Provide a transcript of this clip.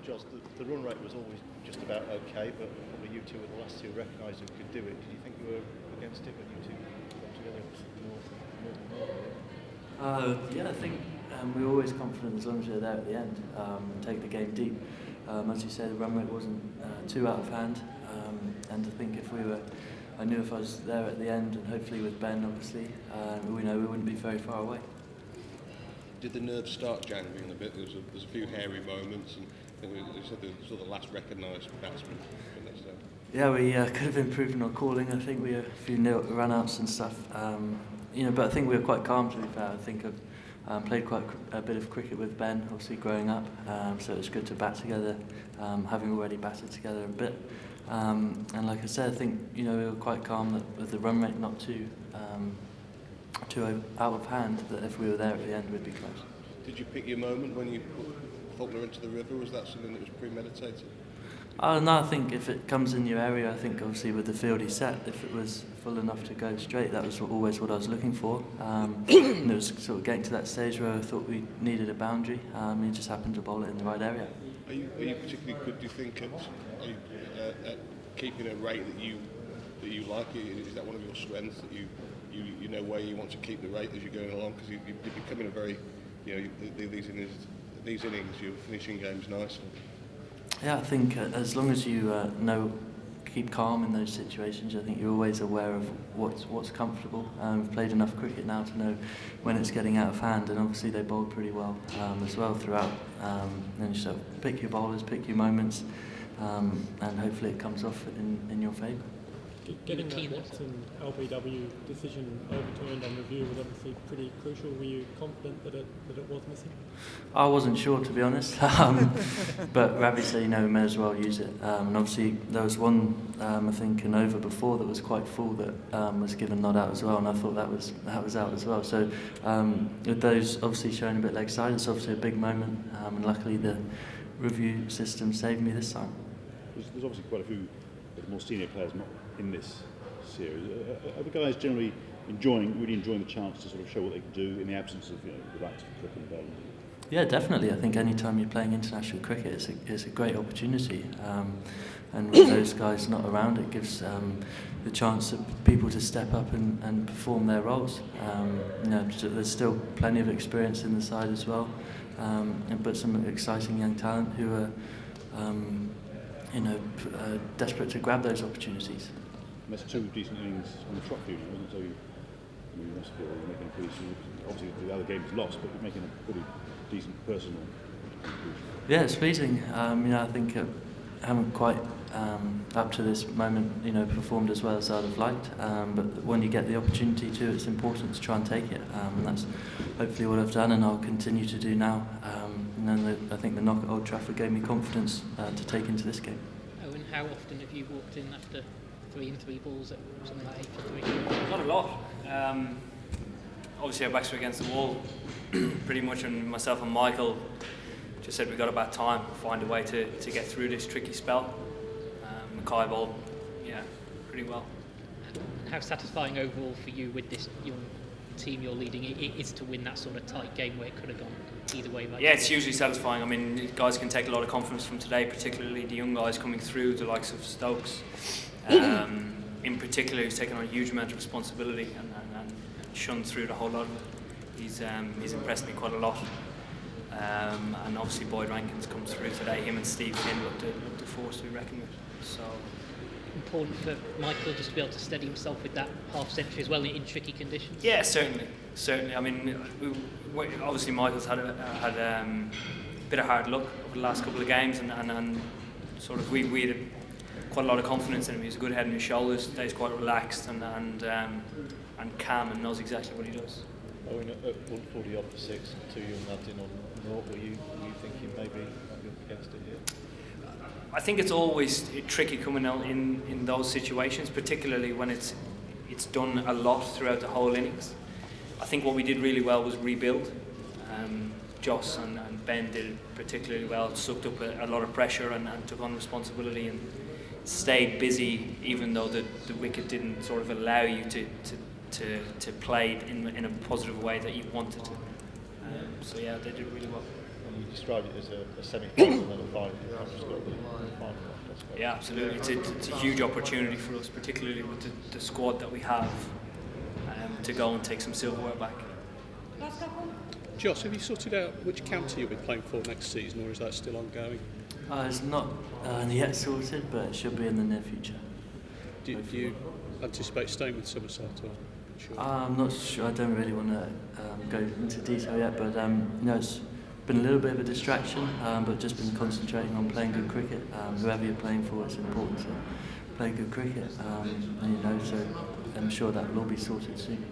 Josh, the run rate was always just about okay, but probably you two were the last two recognised who could do it. Did you think you were against it when you two got together more? Yeah, I think we were always confident as long as we were there at the end, take the game deep. As you say, the run rate wasn't too out of hand, and I think I knew if I was there at the end, and hopefully with Ben, obviously, we wouldn't be very far away. Did the nerves start jangling a bit? There's a few hairy moments, and you said the sort of last recognised batsman. Yeah, we could have improved in our calling. I think we had a few run-outs and stuff. But I think we were quite calm, to be fair. I think I've played quite a bit of cricket with Ben, obviously growing up, so it was good to bat together, having already batted together a bit. And like I said, I think we were quite calm that with the run rate not too out of hand, that if we were there at the end, we'd be close. Did you pick your moment when you put Faulkner into the river? Was that something that was premeditated? No, I think if it comes in your area, I think obviously with the field he set, if it was full enough to go straight, that was always what I was looking for. And it was sort of getting to that stage where I thought we needed a boundary. He just happened to bowl it in the right area. Are you particularly good, do you think, at keeping a rate that you like? Is that one of your strengths, that you know where you want to keep the rate as you're going along? Because you're becoming a very, these innings, you're finishing games nicely. Yeah, I think as long as you keep calm in those situations, I think you're always aware of what's comfortable. We've played enough cricket now to know when it's getting out of hand, and obviously they bowled pretty well as well throughout. And you sort of pick your bowlers, pick your moments, and hopefully it comes off in your favour. Getting that Watson LBW decision overturned on review was obviously pretty crucial. Were you confident that it was missing? I wasn't sure, to be honest, but Ravi said, we may as well use it. And obviously there was one, I think, an over before that was quite full that was given not out as well, and I thought that was out as well. So with those obviously showing a bit leg side, it's obviously a big moment, and luckily the review system saved me this time. There's obviously quite a few more senior players not in this series. Are the guys generally really enjoying the chance to sort of show what they can do in the absence of the likes of Cook and Bell? Yeah, definitely. I think any time you're playing international cricket, it's a great opportunity. And with those guys not around, it gives the chance of people to step up and perform their roles. There's still plenty of experience in the side as well, but some exciting young talent who are desperate to grab those opportunities. And that's two decent innings on the trot for you, wasn't it? So you must feel you're making a pretty, obviously the other game's lost, but you're making a pretty decent personal contribution. Yeah, it's pleasing. I think I haven't quite up to this moment, performed as well as I'd have liked. But when you get the opportunity to, it's important to try and take it. And that's hopefully what I've done, and I'll continue to do now. I think the knock at Old Trafford gave me confidence to take into this game. Owen, how often have you walked in after 3 and 3 balls at something like 8 for 3? Not a lot. Obviously our backs were against the wall pretty much, and myself and Michael just said we've got about time to find a way to get through this tricky spell. Mackay bowled, pretty well. And how satisfying overall for you with this young team you're leading is to win that sort of tight game where it could have gone either way? Yeah, it's hugely satisfying. I mean, guys can take a lot of confidence from today, particularly the young guys coming through, the likes of Stokes. In particular, who's taken on a huge amount of responsibility and shunned through the whole lot of it. He's impressed me quite a lot. And obviously Boyd Rankin's come through today. Him and Steve Finn looked a force to be reckoned with. So important for Michael just to be able to steady himself with that half century as well in tricky conditions. Yeah, certainly. I mean, obviously Michael's had a bit of hard luck over the last couple of games, and sort of we had quite a lot of confidence in him. He's a good head on his shoulders. Stays quite relaxed and calm, and knows exactly what he does. At 140 off for 6, 2 young lads in on naught, were you thinking maybe I'll be up against it here? I think it's always tricky coming out in those situations, particularly when it's done a lot throughout the whole innings. I think what we did really well was rebuild. Joss and Ben did it particularly well, sucked up a lot of pressure and took on responsibility and stayed busy, even though the wicket didn't sort of allow you to play in a positive way that you wanted to. So yeah, they did really well. you described it as a semi-final and a final. Final. Yeah, absolutely. It's a huge opportunity for us, particularly with the squad that we have, to go and take some silverware back. Josh, have you sorted out which county you'll be playing for next season, or is that still ongoing? It's not yet sorted, but it should be in the near future. Do you anticipate staying with Somerset? Or sure? I'm not sure. I don't really want to go into detail yet, but it's been a little bit of a distraction, but just been concentrating on playing good cricket. Whoever you're playing for, it's important to play good cricket, so I'm sure that will all be sorted soon.